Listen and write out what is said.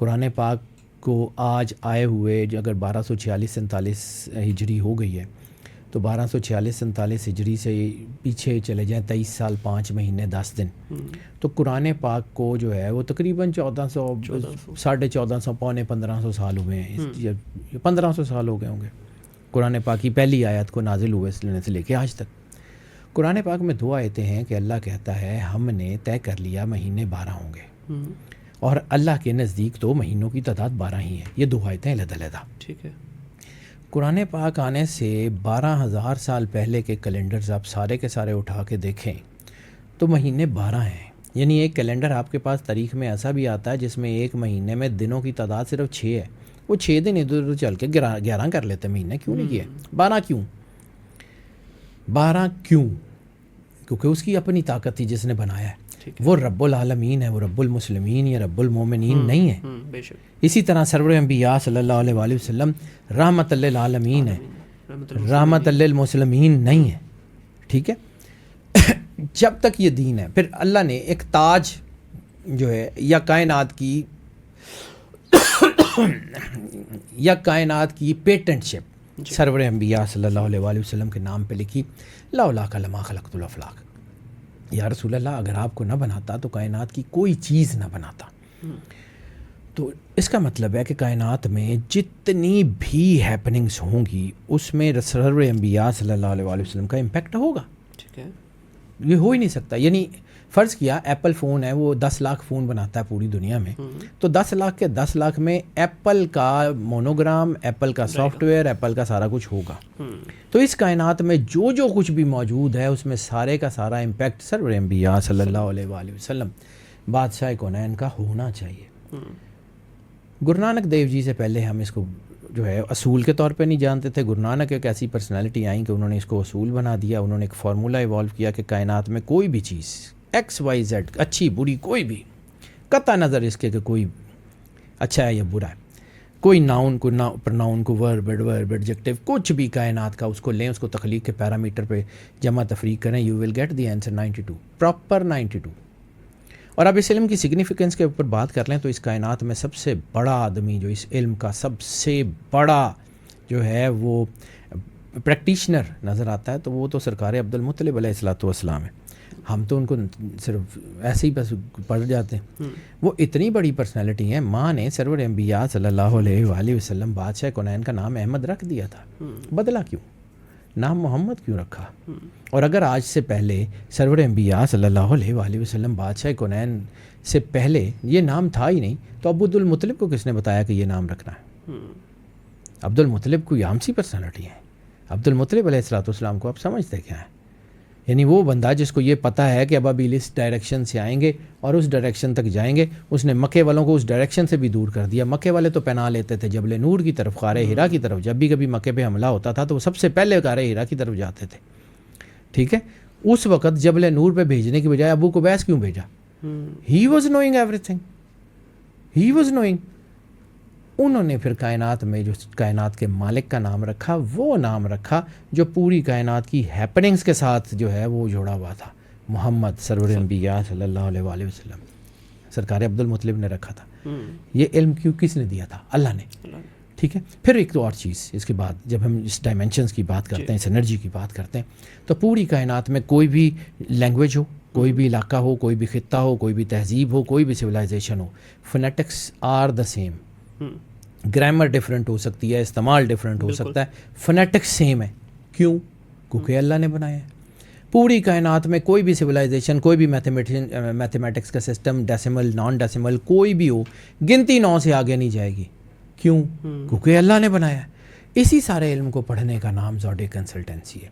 قرآن پاک کو آج آئے ہوئے اگر 1246-47 ہجری ہو گئی ہے تو 1246-47 ہجری سے پیچھے چلے جائیں 23 سال 5 مہینے 10 دن، تو قرآن پاک کو جو ہے وہ تقریباً 1400 پونے 1500 سال ہوئے ہیں، 1500 سال ہو گئے ہوں گے قرآن پاک کی پہلی آیت کو نازل ہوئے سے لے کے آج تک۔ قرآن پاک میں 2 آیتیں ہیں کہ اللہ کہتا ہے ہم نے طے کر لیا مہینے 12 ہوں گے، اور اللہ کے نزدیک تو مہینوں کی تعداد 12 ہی ہے۔ یہ 2 آیتیں علیحدہ۔ ٹھیک ہے۔ قرآن پاک آنے سے 12,000 سال پہلے کے کیلنڈرز آپ سارے کے سارے اٹھا کے دیکھیں تو مہینے 12 ہیں، یعنی ایک کیلنڈر آپ کے پاس تاریخ میں ایسا بھی آتا ہے جس میں ایک مہینے میں دنوں کی تعداد صرف 6 ہے، وہ 6 دن ادھر ادھر چل کے 11 کر لیتے مہینے، کیوں نہیں کیے؟ 12 کیوں؟ 12 کیوں؟ کیونکہ اس کی اپنی طاقت تھی جس نے بنایا ہے۔ وہ رب العالمین ہے، وہ رب المسلمین یا رب المومنین نہیں ہے۔ بے شک۔ اسی طرح سرور انبیاء صلی اللہ علیہ وآلہ وسلم رحمت للعالمین ہے، رحمت للمسلمین نہیں ہے۔ ٹھیک ہے، جب تک یہ دین ہے، پھر اللہ نے ایک تاج جو ہے یا کائنات کی پیٹنٹ شپ سرور انبیاء صلی اللہ علیہ وآلہ وسلم کے نام پہ لکھی، لولاک لما خلقت الافلاک۔ یا رسول اللہ اگر آپ کو نہ بناتا تو کائنات کی کوئی چیز نہ بناتا۔ تو اس کا مطلب ہے کہ کائنات میں جتنی بھی ہیپننگز ہوں گی اس میں سرور انبیاء صلی اللہ علیہ وآلہ وسلم کا امپیکٹ ہوگا۔ ٹھیک ہے، یہ ہو ہی نہیں سکتا۔ یعنی فرض کیا ایپل فون ہے، وہ 10 لاکھ فون بناتا ہے پوری دنیا میں، تو 10 لاکھ کے 10 لاکھ میں ایپل کا مونوگرام، ایپل کا سافٹ ویئر، ایپل کا سارا کچھ ہوگا۔ تو اس کائنات میں جو کچھ بھی موجود ہے اس میں سارے کا سارا امپیکٹ سرور انبیاء صلی اللہ علیہ وآلہ وسلم بادشاہ کونین کا ہونا چاہیے۔ گرو نانک دیو جی سے پہلے ہم اس کو جو ہے اصول کے طور پہ نہیں جانتے تھے۔ گرو نانک ایک ایسی پرسنالٹی آئیں کہ انہوں نے اس کو اصول بنا دیا، انہوں نے ایک فارمولہ ایوالو کیا کہ کائنات میں کوئی بھی چیز XYZ، اچھی بری کوئی بھی، قطع نظر اس کے کہ کوئی اچھا ہے یا برا ہے، کوئی ناؤن کو پرناؤن کو ورب ایڈجیکٹو کچھ بھی کائنات کا اس کو لیں، اس کو تخلیق کے پیرامیٹر پہ جمع تفریق کریں، you will get the answer 92، proper 92۔ اور اب اس علم کی سگنیفیکنس کے اوپر بات کر لیں تو اس کائنات میں سب سے بڑا آدمی جو اس علم کا سب سے بڑا جو ہے وہ پریکٹیشنر نظر آتا ہے تو وہ تو سرکار عبد المطلب علیہ الصلوۃ والسلام ہے۔ ہم تو ان کو صرف ایسے ہی بس پڑھ جاتے ہیں۔ وہ اتنی بڑی پرسنالٹی ہیں، ماں نے سرور انبیاء صلی اللہ علیہ وآلہ وسلم بادشاہ کونین کا نام احمد رکھ دیا تھا، بدلا کیوں؟ نام محمد کیوں رکھا؟ اور اگر آج سے پہلے سرور انبیاء صلی اللہ علیہ وآلہ وسلم بادشاہ کونین سے پہلے یہ نام تھا ہی نہیں تو عبد المطلب کو کس نے بتایا کہ یہ نام رکھنا ہے؟ عبد المطلب کوئی عام سی پرسنالٹی ہے؟ عبد المطلب علیہ الصلوۃ والسلام کو آپ سمجھتے کیا ہیں؟ یعنی وہ بندہ جس کو یہ پتہ ہے کہ اب ابھی اس ڈائریکشن سے آئیں گے اور اس ڈائریکشن تک جائیں گے، اس نے مکے والوں کو اس ڈائریکشن سے بھی دور کر دیا۔ مکے والے تو پناہ لیتے تھے جبل نور کی طرف، غار حرا کی طرف، جب بھی کبھی مکے پہ حملہ ہوتا تھا تو وہ سب سے پہلے غار حرا کی طرف جاتے تھے۔ ٹھیک ہے، اس وقت جبل نور پہ بھیجنے کی بجائے ابو قبیس کیوں بھیجا؟ He was knowing every thing, he was knowing. انہوں نے پھر کائنات میں جو کائنات کے مالک کا نام رکھا، وہ نام رکھا جو پوری کائنات کی ہیپننگز کے ساتھ جو ہے وہ جوڑا ہوا تھا، محمد سرور انبیاء صلی اللہ علیہ وآلہ وسلم۔ سرکار عبد المطلب نے رکھا تھا۔ یہ علم کیوں کس نے دیا تھا؟ اللہ نے۔ ٹھیک ہے، پھر ایک تو اور چیز اس کے بعد جب ہم اس ڈائمینشنز کی بات کرتے ہیں، اس انرجی کی بات کرتے ہیں، تو پوری کائنات میں کوئی بھی لینگویج ہو، کوئی بھی علاقہ ہو، کوئی بھی خطہ ہو، کوئی بھی تہذیب ہو، کوئی بھی سویلائزیشن ہو، phonetics are the same. Grammar different ہو سکتی ہے، استعمال ڈفرینٹ ہو سکتا ہے، فونیٹکس سیم ہے۔ کیوں؟ کیونکہ اللہ نے بنایا ہے۔ پوری کائنات میں کوئی بھی سویلائزیشن، کوئی بھی میتھمیٹکس کا سسٹم، ڈیسیمل، نان ڈیسیمل کوئی بھی ہو، گنتی 9 سے آگے نہیں جائے گی۔ کیوں؟ کیونکہ اللہ نے بنایا ہے۔ اسی سارے علم کو پڑھنے کا نام زوڈے کنسلٹنسی ہے۔